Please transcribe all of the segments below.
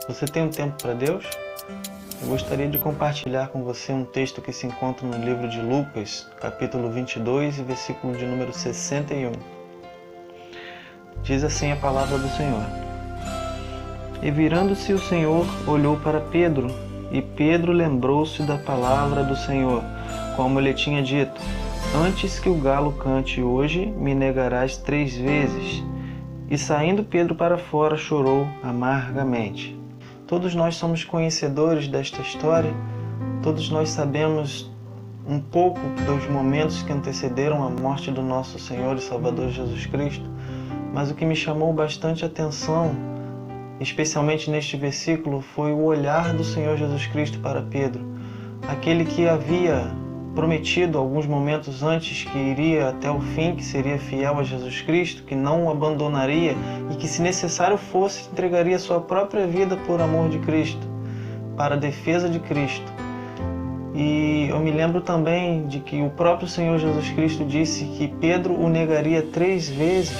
Você tem um tempo para Deus? Eu gostaria de compartilhar com você um texto que se encontra no livro de Lucas, capítulo 22, versículo de número 61. Diz assim a palavra do Senhor. E virando-se o Senhor, olhou para Pedro, e Pedro lembrou-se da palavra do Senhor, como lhe tinha dito: Antes que o galo cante hoje, me negarás 3 vezes. E saindo Pedro para fora, chorou amargamente. Todos nós somos conhecedores desta história, todos nós sabemos um pouco dos momentos que antecederam a morte do nosso Senhor e Salvador Jesus Cristo, mas o que me chamou bastante atenção, especialmente neste versículo, foi o olhar do Senhor Jesus Cristo para Pedro, aquele que havia prometido alguns momentos antes que iria até o fim, que seria fiel a Jesus Cristo, que não o abandonaria e que, se necessário fosse, entregaria sua própria vida por amor de Cristo, para a defesa de Cristo. E eu me lembro também de que o próprio Senhor Jesus Cristo disse que Pedro o negaria 3 vezes,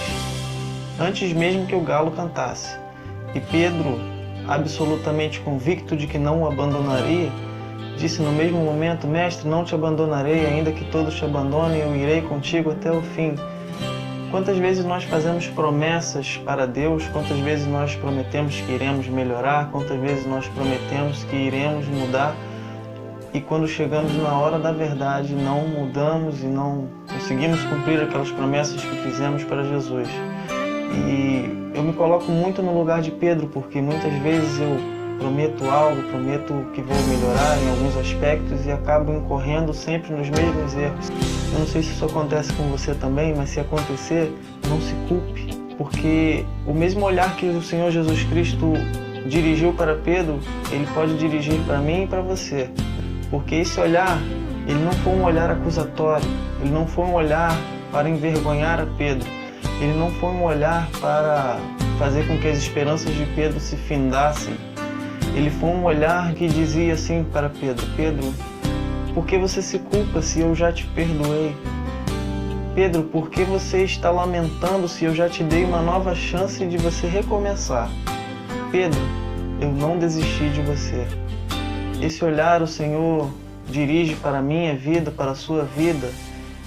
antes mesmo que o galo cantasse. E Pedro, absolutamente convicto de que não o abandonaria, disse no mesmo momento: Mestre, não te abandonarei, ainda que todos te abandonem, eu irei contigo até o fim. Quantas vezes nós fazemos promessas para Deus, quantas vezes nós prometemos que iremos melhorar, quantas vezes nós prometemos que iremos mudar, e quando chegamos na hora da verdade não mudamos e não conseguimos cumprir aquelas promessas que fizemos para Jesus. E eu me coloco muito no lugar de Pedro, porque muitas vezes eu prometo algo, prometo que vou melhorar em alguns aspectos e acabo incorrendo sempre nos mesmos erros. Eu não sei se isso acontece com você também, mas se acontecer, não se culpe, porque o mesmo olhar que o Senhor Jesus Cristo dirigiu para Pedro, Ele pode dirigir para mim e para você. Porque esse olhar, ele não foi um olhar acusatório, ele não foi um olhar para envergonhar a Pedro, ele não foi um olhar para fazer com que as esperanças de Pedro se findassem. Ele foi um olhar que dizia assim para Pedro: Pedro, por que você se culpa se eu já te perdoei? Pedro, por que você está lamentando se eu já te dei uma nova chance de você recomeçar? Pedro, eu não desisti de você. Esse olhar o Senhor dirige para a minha vida, para a sua vida,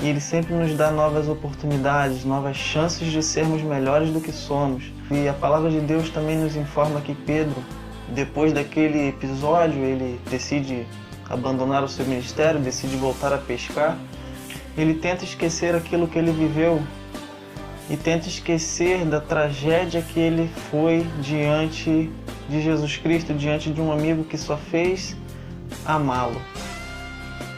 e Ele sempre nos dá novas oportunidades, novas chances de sermos melhores do que somos. E a palavra de Deus também nos informa que Pedro, depois daquele episódio, ele decide abandonar o seu ministério, decide voltar a pescar. Ele tenta esquecer aquilo que ele viveu e tenta esquecer da tragédia que ele foi diante de Jesus Cristo, diante de um amigo que só fez amá-lo.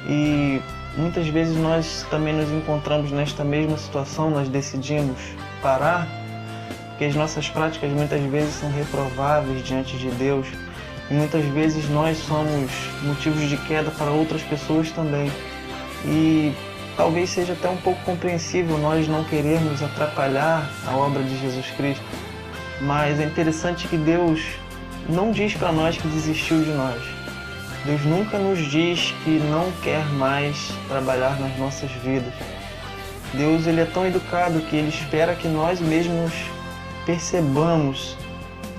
E muitas vezes nós também nos encontramos nesta mesma situação, nós decidimos parar, porque as nossas práticas muitas vezes são reprováveis diante de Deus e muitas vezes nós somos motivos de queda para outras pessoas também. E talvez seja até um pouco compreensível nós não querermos atrapalhar a obra de Jesus Cristo, mas é interessante que Deus não diz para nós que desistiu de nós. Deus nunca nos diz que não quer mais trabalhar nas nossas vidas. Deus, Ele é tão educado que Ele espera que nós mesmos percebamos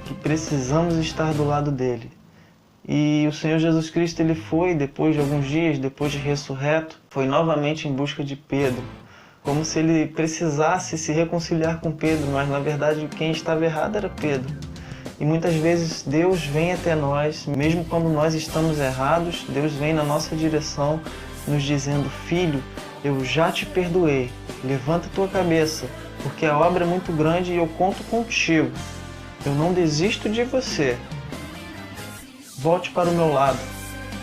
que precisamos estar do lado dele. E o Senhor Jesus Cristo, Ele foi, depois de alguns dias, depois de ressurreto, foi novamente em busca de Pedro, como se Ele precisasse se reconciliar com Pedro, mas na verdade quem estava errado era Pedro. E muitas vezes Deus vem até nós, mesmo quando nós estamos errados, Deus vem na nossa direção, nos dizendo: Filho, eu já te perdoei, levanta a tua cabeça, porque a obra é muito grande e eu conto contigo. Eu não desisto de você. Volte para o meu lado.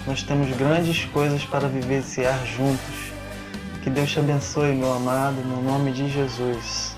Nós temos grandes coisas para vivenciar juntos. Que Deus te abençoe, meu amado, no nome de Jesus.